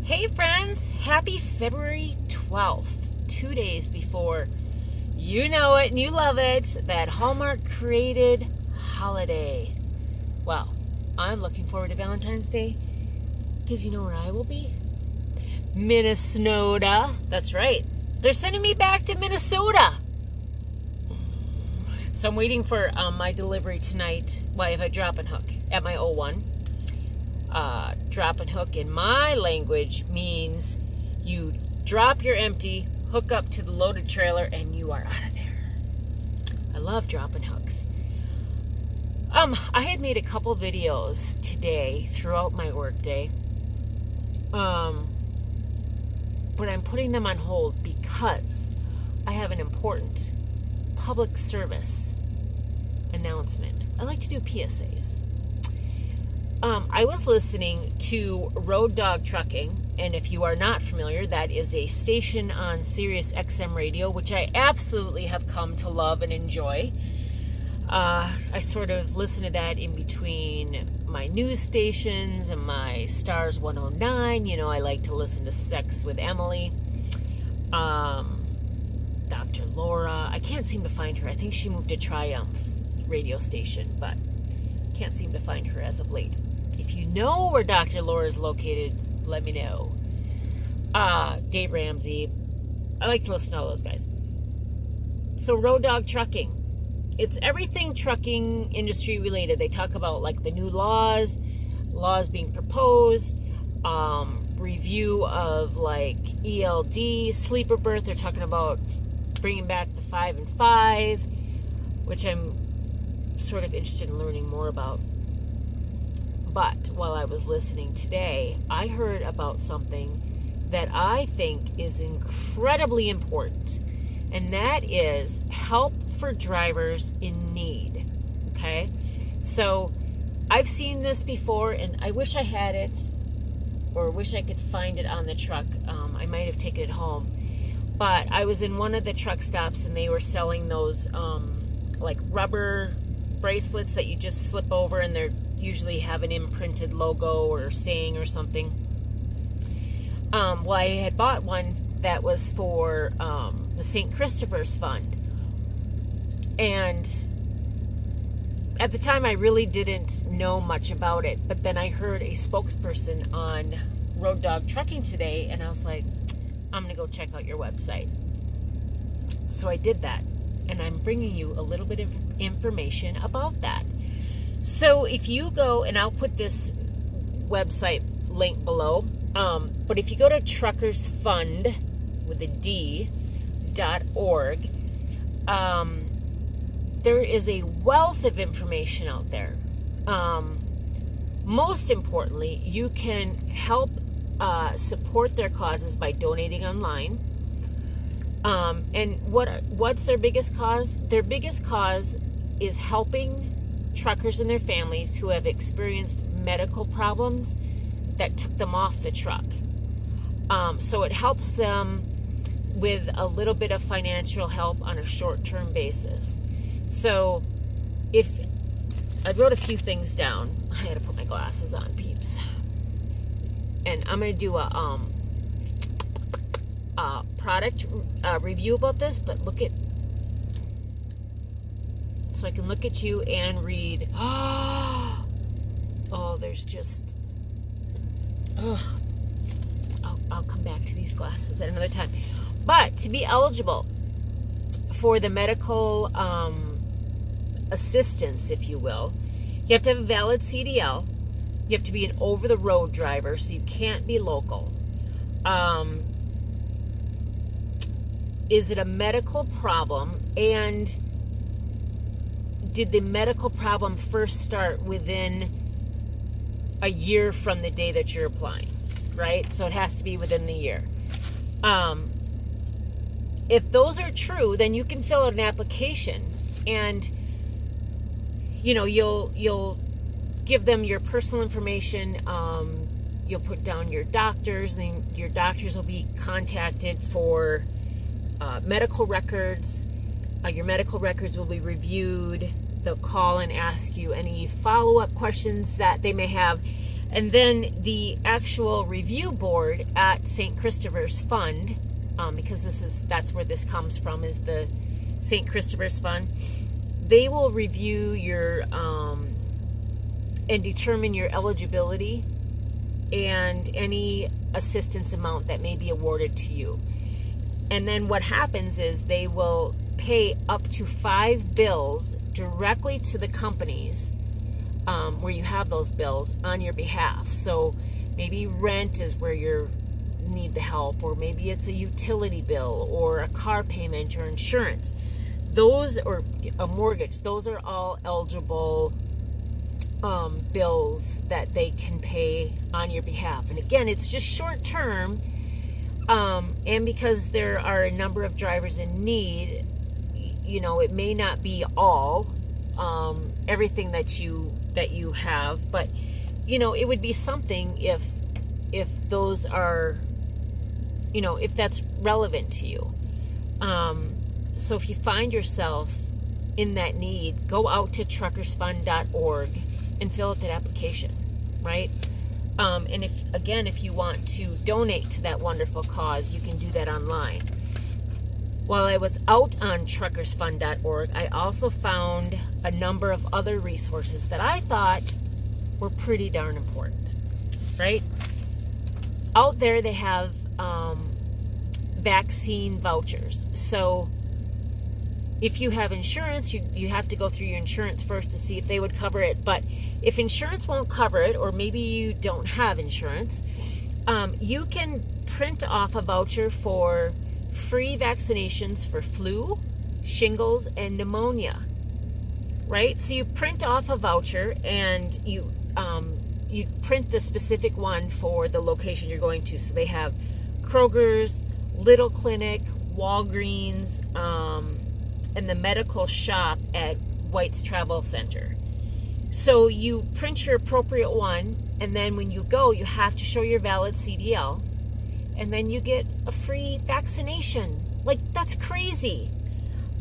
Hey friends, happy February 12th, 2 days before, you know it and you love it, that Hallmark created holiday. Well, I'm looking forward to Valentine's Day because you know where I will be? Minnesota. That's right. They're sending me back to Minnesota. So I'm waiting for my delivery tonight. Well, if I drop and hook at my 01. Drop and hook in my language means you drop your empty, hook up to the loaded trailer, and you are out of there. I love drop and hooks. I had made a couple videos today throughout my work day. But I'm putting them on hold because I have an important public service announcement. I like to do PSAs. I was listening to Road Dog Trucking, and if you are not familiar, that is a station on Sirius XM radio, which I absolutely have come to love and enjoy. I sort of listen to that in between my news stations and my Stars 109. You know, I like to listen to Sex with Emily. Dr. Laura. I can't seem to find her. I think she moved to Triumph radio station, but can't seem to find her as of late. If you know where Dr. Laura is located, let me know. Dave Ramsey. I like to listen to all those guys. So Road Dog Trucking. It's everything trucking industry related. They talk about like the new laws being proposed, review of like ELD, sleeper berth. They're talking about bringing back the 5 and 5, which I'm sort of interested in learning more about. But while I was listening today, I heard about something that I think is incredibly important, and that is help for drivers in need. Okay? So I've seen this before, and I wish I had it, or wish I could find it on the truck. I might have taken it home. But I was in one of the truck stops, and they were selling those like rubber bracelets that you just slip over, and they're usually have an imprinted logo or saying or something. Well, I had bought one that was for the St. Christopher's Fund. And at the time, I really didn't know much about it. But then I heard a spokesperson on Road Dog Trucking today, and I was like, I'm going to go check out your website. So I did that. And I'm bringing you a little bit of information about that. So if you go, and I'll put this website link below, but if you go to truckersfund with a D.org, there is a wealth of information out there. Most importantly, you can help support their causes by donating online. And what's their biggest cause? Their biggest cause is helping truckers and their families who have experienced medical problems that took them off the truck. So it helps them with a little bit of financial help on a short-term basis. So if I wrote a few things down, I had to put my glasses on, peeps. And I'm going to do a product review about this, but look at, so I can look at you and read. Oh, there's just, I'll come back to these glasses at another time. But to be eligible for the medical assistance, if you will, you have to have a valid CDL. You have to be an over-the-road driver, so you can't be local. Is it a medical problem? And did the medical problem first start within a year from the day that you're applying, right? So it has to be within the year. If those are true, then you can fill out an application, and you know, you'll give them your personal information. You'll put down your doctors, and then your doctors will be contacted for medical records. Your medical records will be reviewed. They'll call and ask you any follow-up questions that they may have. And then the actual review board at St. Christopher's Fund, because that's where this comes from, is the St. Christopher's Fund. They will review your and determine your eligibility and any assistance amount that may be awarded to you. And then what happens is they will pay up to 5 bills directly to the companies where you have those bills on your behalf. So maybe rent is where you need the help, or maybe it's a utility bill or a car payment or insurance. Those, or a mortgage, those are all eligible bills that they can pay on your behalf. And again, it's just short term, and because there are a number of drivers in need, you know, it may not be all everything that you have, but you know, it would be something if those are, you know, if that's relevant to you. So if you find yourself in that need, go out to truckersfund.org and fill out that application, right? And if you want to donate to that wonderful cause, you can do that online. While I was out on truckersfund.org, I also found a number of other resources that I thought were pretty darn important, right? Out there, they have vaccine vouchers. So if you have insurance, you have to go through your insurance first to see if they would cover it. But if insurance won't cover it, or maybe you don't have insurance, you can print off a voucher for free vaccinations for flu, shingles, and pneumonia, right? So you print off a voucher and you print the specific one for the location you're going to. So they have Kroger's, Little Clinic, Walgreens, and the medical shop at White's Travel Center. So you print your appropriate one, and then when you go, you have to show your valid CDL, and then you get a free vaccination. Like, that's crazy.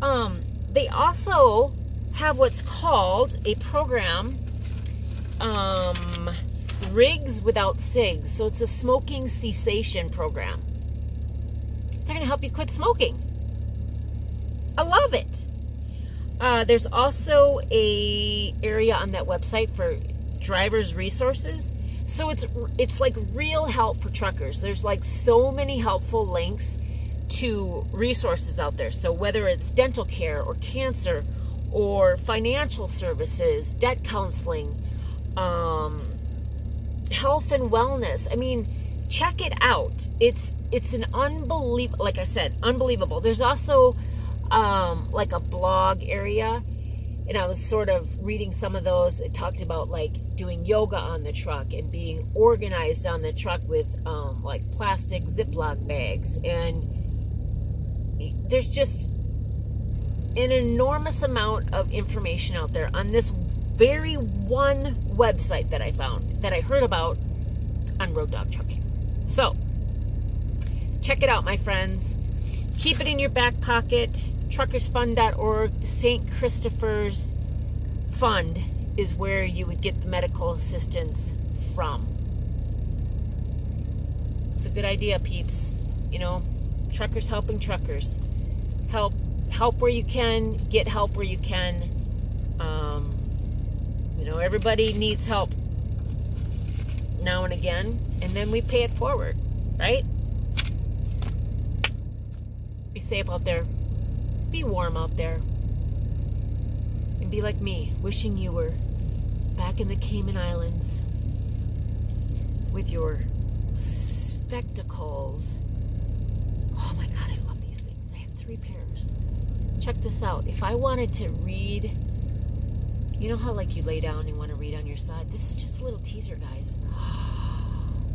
They also have what's called a program, Rigs Without Cigs. So it's a smoking cessation program. They're gonna help you quit smoking. I love it. There's also a area on that website for drivers' resources. So it's like real help for truckers. There's like so many helpful links to resources out there. So whether it's dental care or cancer or financial services, debt counseling, health and wellness. I mean, check it out. It's an unbelievable, like I said, unbelievable. There's also like a blog area, and I was sort of reading some of those. It talked about like doing yoga on the truck and being organized on the truck with like plastic Ziploc bags. And there's just an enormous amount of information out there on this very one website that I found, that I heard about on Road Dog Trucking. So check it out, my friends. Keep it in your back pocket. Truckersfund.org, St. Christopher's Fund is where you would get the medical assistance from. It's a good idea, peeps. You know, truckers helping truckers. Help where you can, get help where you can. You know, everybody needs help now and again, and then we pay it forward, right? Be safe out there. Be warm out there. And be like me, wishing you were back in the Cayman Islands with your spectacles. Oh my God, I love these things. I have 3 pairs. Check this out. If I wanted to read, you know how like you lay down and want to read on your side? This is just a little teaser, guys.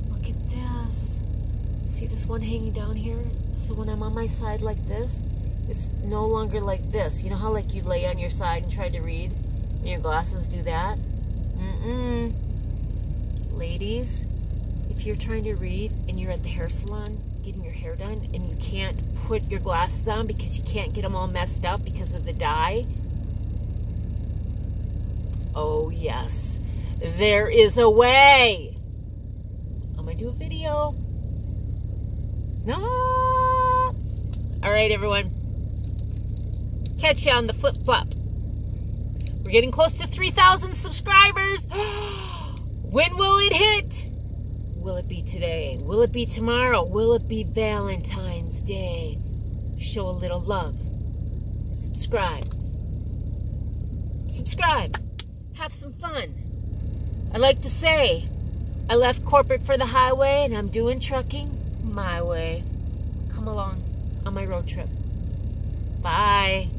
Look at this. See this one hanging down here? So when I'm on my side like this, it's no longer like this. You know how like you lay on your side and try to read and your glasses do that? Ladies, if you're trying to read and you're at the hair salon getting your hair done and you can't put your glasses on because you can't get them all messed up because of the dye, oh yes, there is a way. do a video. No. All right, everyone. Catch you on the flip-flop. We're getting close to 3,000 subscribers. When will it hit? Will it be today? Will it be tomorrow? Will it be Valentine's Day? Show a little love. Subscribe. Subscribe. Have some fun. I like to say, I left corporate for the highway and I'm doing trucking my way. Come along on my road trip. Bye.